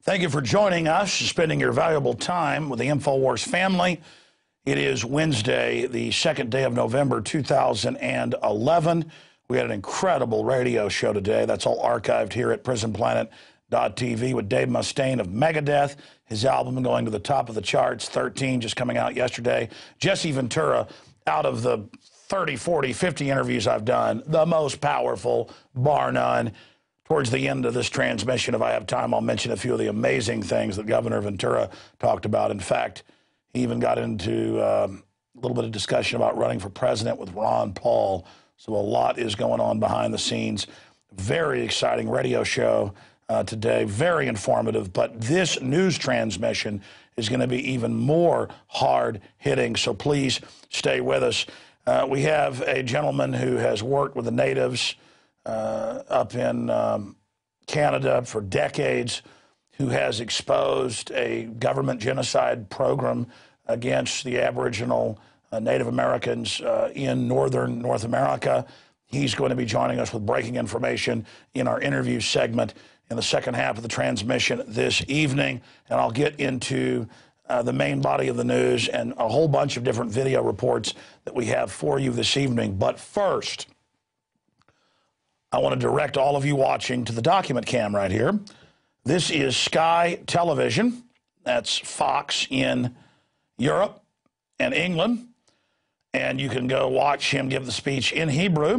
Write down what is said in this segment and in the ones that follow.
Thank you for joining us, spending your valuable time with the INFOWARS family. It is Wednesday, the 2nd day of November, 2011. We had an incredible radio show today. That's all archived here at PrisonPlanet.tv with Dave Mustaine of Megadeth. His album going to the top of the charts, 13, just coming out yesterday. Jesse Ventura, out of the 30, 40, 50 interviews I've done, the most powerful, bar none. Towards the end of this transmission, if I have time, I'll mention a few of the amazing things that Governor Ventura talked about. In fact, he even got into a little bit of discussion about running for president with Ron Paul. So a lot is going on behind the scenes. Very exciting radio show today, very informative. But this news transmission is going to be even more hard-hitting, so please stay with us. We have a gentleman who has worked with the natives up in Canada for decades, who has exposed a government genocide program against the Aboriginal Native Americans in northern North America. He's going to be joining us with breaking information in our interview segment in the second half of the transmission this evening. And I'll get into the main body of the news and a whole bunch of different video reports that we have for you this evening. But first, I want to direct all of you watching to the document cam right here. This is Sky Television. That's Fox in Europe and England. And you can go watch him give the speech in Hebrew.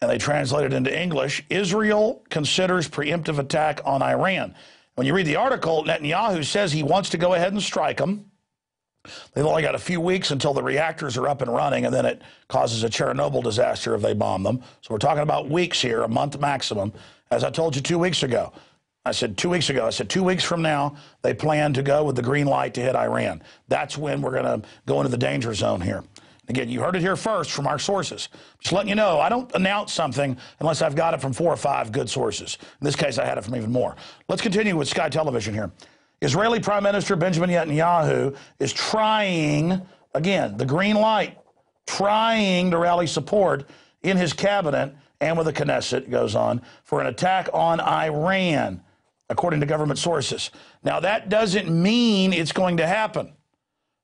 And they translate it into English. Israel considers preemptive attack on Iran. When you read the article, Netanyahu says he wants to go ahead and strike them. They've only got a few weeks until the reactors are up and running, and then it causes a Chernobyl disaster if they bomb them. So we're talking about weeks here, a month maximum. As I told you 2 weeks ago, I said 2 weeks from now, they plan to go with the green light to hit Iran. That's when we're going to go into the danger zone here. Again, you heard it here first from our sources. Just letting you know, I don't announce something unless I've got it from 4 or 5 good sources. In this case, I had it from even more. Let's continue with Sky Television here. Israeli Prime Minister Benjamin Netanyahu is trying, again, the green light, trying to rally support in his cabinet and with the Knesset, it goes on, for an attack on Iran, according to government sources. Now, that doesn't mean it's going to happen,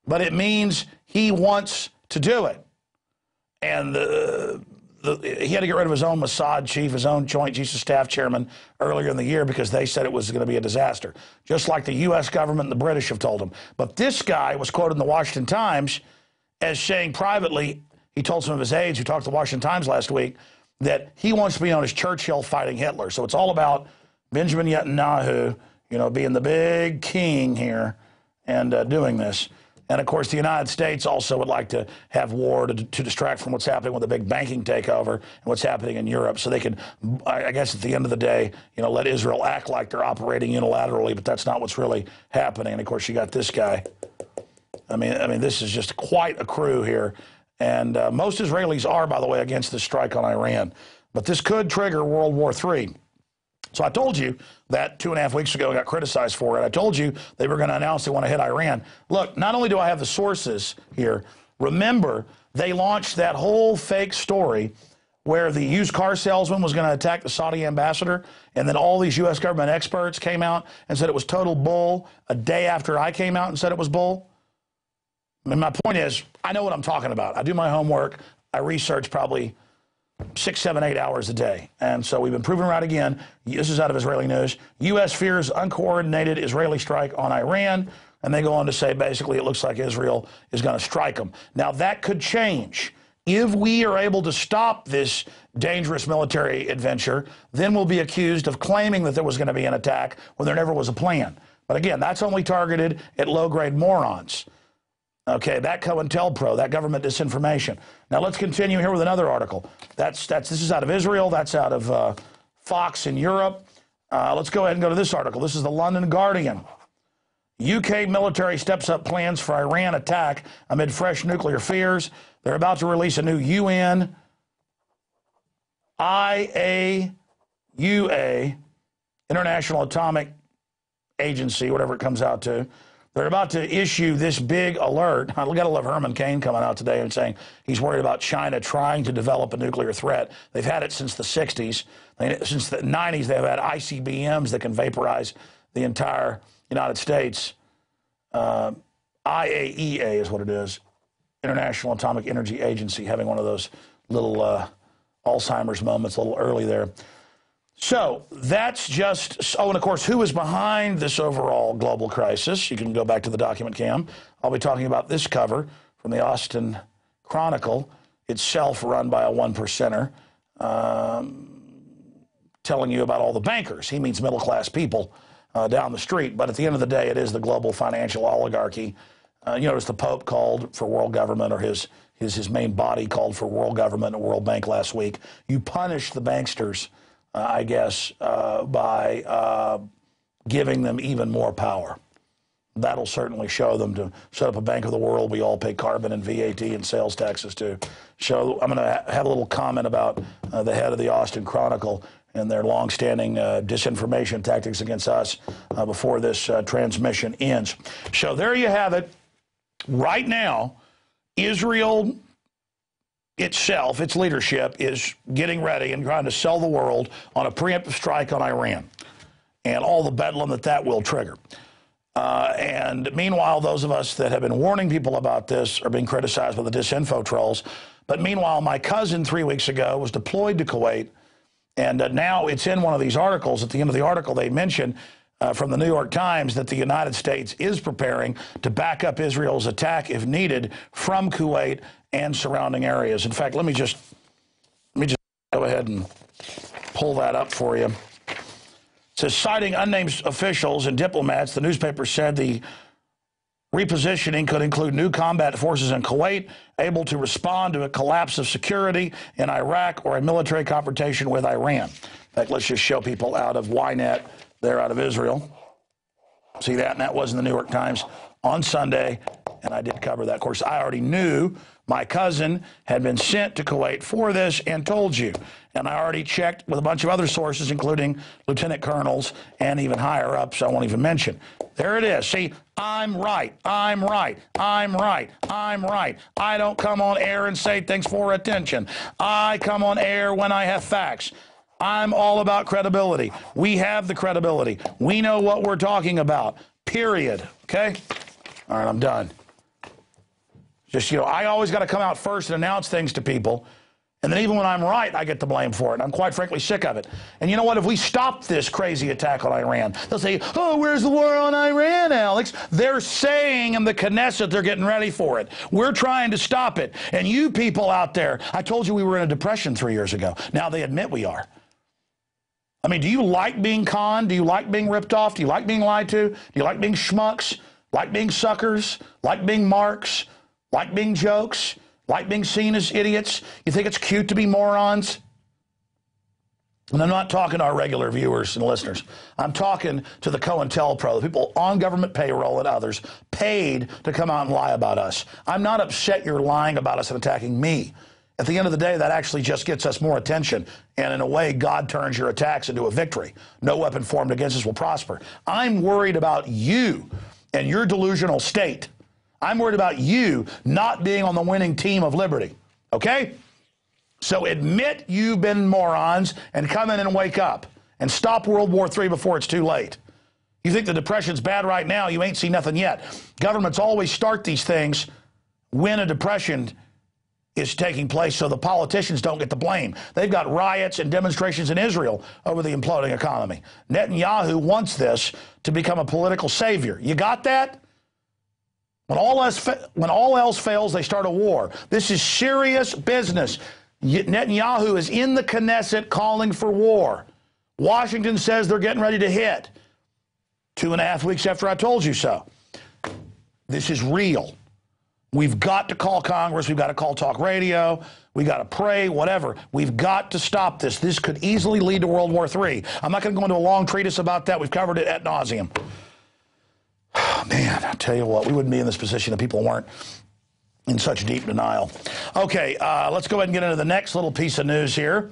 but it means he wants to do it. And he had to get rid of his own Mossad chief, his own Joint Chiefs of Staff chairman earlier in the year because they said it was going to be a disaster, just like the U.S. government and the British have told him. But this guy was quoted in the Washington Times as saying privately, he told some of his aides who talked to the Washington Times last week, that he wants to be known as Churchill fighting Hitler. So it's all about Benjamin Netanyahu, you know, being the big king here and doing this. And, of course, the United States also would like to have war to distract from what's happening with the big banking takeover and what's happening in Europe so they can, I guess at the end of the day, you know, let Israel act like they're operating unilaterally, but that's not what's really happening. And, of course, you got this guy. I mean, this is just quite a crew here. And most Israelis are, by the way, against this strike on Iran. But this could trigger World War III. So I told you that 2.5 weeks ago, I got criticized for it. I told you they were going to announce they want to hit Iran. Look, not only do I have the sources here, remember they launched that whole fake story where the used car salesman was going to attack the Saudi ambassador, and then all these U.S. government experts came out and said it was total bull a day after I came out and said it was bull. I mean, my point is, I know what I'm talking about. I do my homework. I research probably 6, 7, 8 hours a day. And so we've been proven right again. This is out of Israeli news. U.S. fears uncoordinated Israeli strike on Iran. And they go on to say, basically, it looks like Israel is going to strike them. Now, that could change. If we are able to stop this dangerous military adventure, then we'll be accused of claiming that there was going to be an attack when there never was a plan. But again, that's only targeted at low-grade morons. Okay, that COINTELPRO, that government disinformation. Now let's continue here with another article. This is out of Israel. That's out of Fox in Europe. Let's go ahead and go to this article. This is the London Guardian. UK military steps up plans for Iran attack amid fresh nuclear fears. They're about to release a new UN IAEA, International Atomic Agency, whatever it comes out to. They're about to issue this big alert. I got to love Herman Cain coming out today and saying he's worried about China trying to develop a nuclear threat. They've had it since the 60s. Since the 90s, they've had ICBMs that can vaporize the entire United States. IAEA is what it is, International Atomic Energy Agency, having one of those little Alzheimer's moments a little early there. So that's just, oh, and of course, who is behind this overall global crisis? You can go back to the document cam. I'll be talking about this cover from the Austin Chronicle, itself run by a one-percenter, telling you about all the bankers. He means middle-class people down the street. But at the end of the day, it is the global financial oligarchy. You notice the Pope called for world government, or his main body called for world government and World Bank last week. You punish the banksters, I guess, by giving them even more power. That'll certainly show them to set up a Bank of the World. We all pay carbon and VAT and sales taxes to. So I'm going to have a little comment about the head of the Austin Chronicle and their longstanding disinformation tactics against us before this transmission ends. So there you have it. Right now, Israel itself, its leadership, is getting ready and trying to sell the world on a preemptive strike on Iran and all the bedlam that will trigger. And meanwhile, those of us that have been warning people about this are being criticized by the disinfo trolls. But meanwhile, my cousin 3 weeks ago was deployed to Kuwait, and now it's in one of these articles. At the end of the article, they mention from the New York Times that the United States is preparing to back up Israel's attack if needed from Kuwait and surrounding areas. In fact, let me just go ahead and pull that up for you. It says, citing unnamed officials and diplomats, the newspaper said the repositioning could include new combat forces in Kuwait, able to respond to a collapse of security in Iraq or a military confrontation with Iran. In fact, let's just show people out of Ynet. They're out of Israel. See that? And that was in the New York Times on Sunday, and I did cover that. Of course, I already knew my cousin had been sent to Kuwait for this and told you. And I already checked with a bunch of other sources, including lieutenant colonels and even higher ups I won't even mention. There it is. See, I'm right. I'm right. I'm right. I'm right. I don't come on air and say thanks for attention. I come on air when I have facts. I'm all about credibility. We have the credibility. We know what we're talking about, period. Okay? All right, I'm done. Just, I always got to come out first and announce things to people. And then even when I'm right, I get the blame for it. I'm quite frankly sick of it. And you know what? If we stop this crazy attack on Iran, they'll say, oh, where's the war on Iran, Alex? They're saying in the Knesset they're getting ready for it. We're trying to stop it. And you people out there, I told you we were in a depression 3 years ago. Now they admit we are. I mean, do you like being conned? Do you like being ripped off? Do you like being lied to? Do you like being schmucks? Like being suckers? Like being marks? Like being jokes? Like being seen as idiots? You think it's cute to be morons? And I'm not talking to our regular viewers and listeners. I'm talking to the COINTELPRO, the people on government payroll and others paid to come out and lie about us. I'm not upset you're lying about us and attacking me. At the end of the day, that actually just gets us more attention. And in a way, God turns your attacks into a victory. No weapon formed against us will prosper. I'm worried about you and your delusional state. I'm worried about you not being on the winning team of liberty. Okay? So admit you've been morons and come in and wake up and stop World War III before it's too late. You think the depression's bad right now, you ain't seen nothing yet. Governments always start these things when a depression is taking place so the politicians don't get the blame. They've got riots and demonstrations in Israel over the imploding economy. Netanyahu wants this to become a political savior. You got that? When all else fails, they start a war. This is serious business. Netanyahu is in the Knesset calling for war. Washington says they're getting ready to hit. 2.5 weeks after I told you so. This is real. We've got to call Congress. We've got to call talk radio. We've got to pray, whatever. We've got to stop this. This could easily lead to World War III. I'm not going to go into a long treatise about that. We've covered it ad nauseum. Man, I tell you what, we wouldn't be in this position if people weren't in such deep denial. Okay, let's go ahead and get into the next little piece of news here.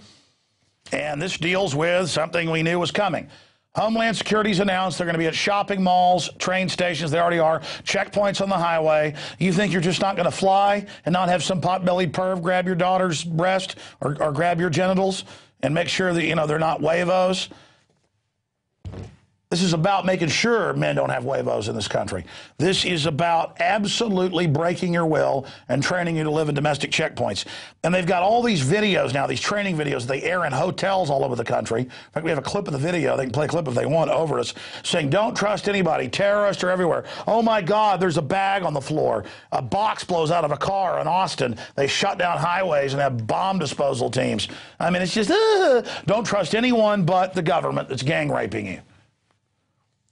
And this deals with something we knew was coming. Homeland Security's announced they're going to be at shopping malls, train stations, they already are, checkpoints on the highway. You think you're just not going to fly and not have some pot-bellied perv grab your daughter's breast or grab your genitals and make sure that, they're not huevos? This is about making sure men don't have huevos in this country. This is about absolutely breaking your will and training you to live in domestic checkpoints. And they've got all these videos now, these training videos they air in hotels all over the country. In fact, we have a clip of the video. They can play a clip if they want over us, saying, don't trust anybody. Terrorists are everywhere. Oh, my God, there's a bag on the floor. A box blows out of a car in Austin. They shut down highways and have bomb disposal teams. I mean, it's just, don't trust anyone but the government that's gang raping you.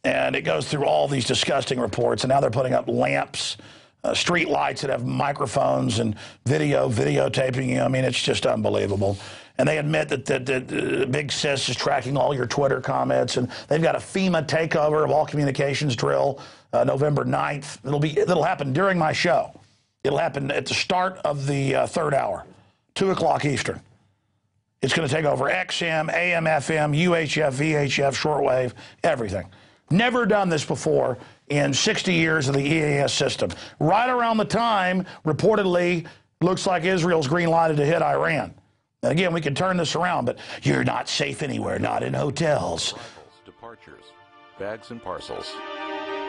And it goes through all these disgusting reports, and now they're putting up lamps, street lights that have microphones and videotaping you. I mean, it's just unbelievable. And they admit that Big Sis is tracking all your Twitter comments, and they've got a FEMA takeover of all communications drill November 9th. It'll happen during my show. It'll happen at the start of the third hour, 2 o'clock Eastern. It's going to take over XM, AM, FM, UHF, VHF, shortwave, everything. Never done this before in 60 years of the EAS system. Right around the time, reportedly, looks like Israel's green-lighted to hit Iran. And again, we can turn this around, but you're not safe anywhere, not in hotels. Departures, bags and parcels.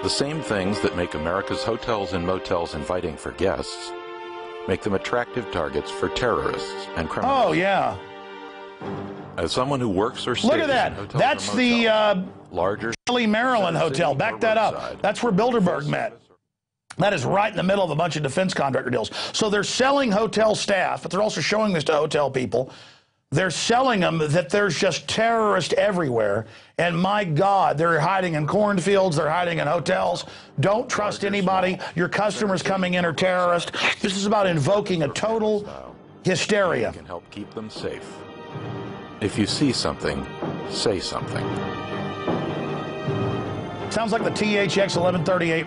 The same things that make America's hotels and motels inviting for guests make them attractive targets for terrorists and criminals. Oh, yeah. As someone who works or stays look at that. In hotels That's or motels, the larger Maryland hotel. Back that up. That's where Bilderberg met. That is right in the middle of a bunch of defense contractor deals. So they're selling hotel staff, but they're also showing this to hotel people. They're selling them that there's just terrorists everywhere. And my God, they're hiding in cornfields. They're hiding in hotels. Don't trust anybody. Your customers coming in are terrorists. This is about invoking a total hysteria. Can help keep them safe. If you see something, say something. Sounds like the THX 1138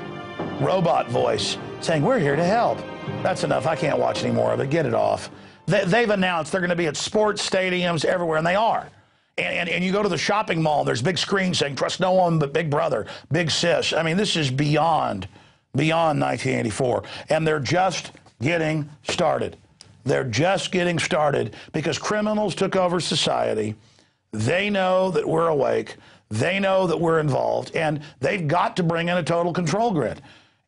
robot voice saying, we're here to help. That's enough. I can't watch any more of it. Get it off. They've announced they're going to be at sports stadiums everywhere, and they are. And you go to the shopping mall, and there's big screens saying, trust no one but Big Brother, Big Sis. I mean, this is beyond 1984. And they're just getting started. They're just getting started because criminals took over society. They know that we're awake. They know that we're involved, and they've got to bring in a total control grid.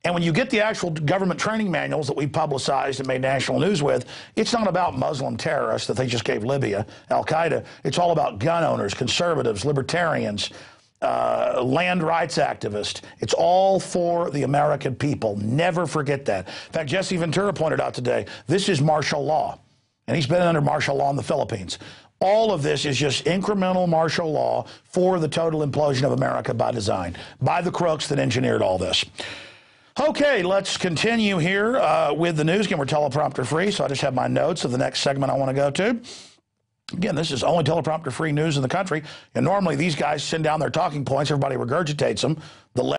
And when you get the actual government training manuals that we publicized and made national news with, it's not about Muslim terrorists that they just gave Libya, Al-Qaeda. It's all about gun owners, conservatives, libertarians, land rights activists. It's all for the American people. Never forget that. In fact, Jesse Ventura pointed out today, this is martial law, and he's been under martial law in the Philippines. All of this is just incremental martial law for the total implosion of America by design, by the crooks that engineered all this. Okay, let's continue here with the news. Again, we're teleprompter free, so I just have my notes of the next segment I want to go to. Again, this is only teleprompter free news in the country, and normally these guys send down their talking points, everybody regurgitates them. The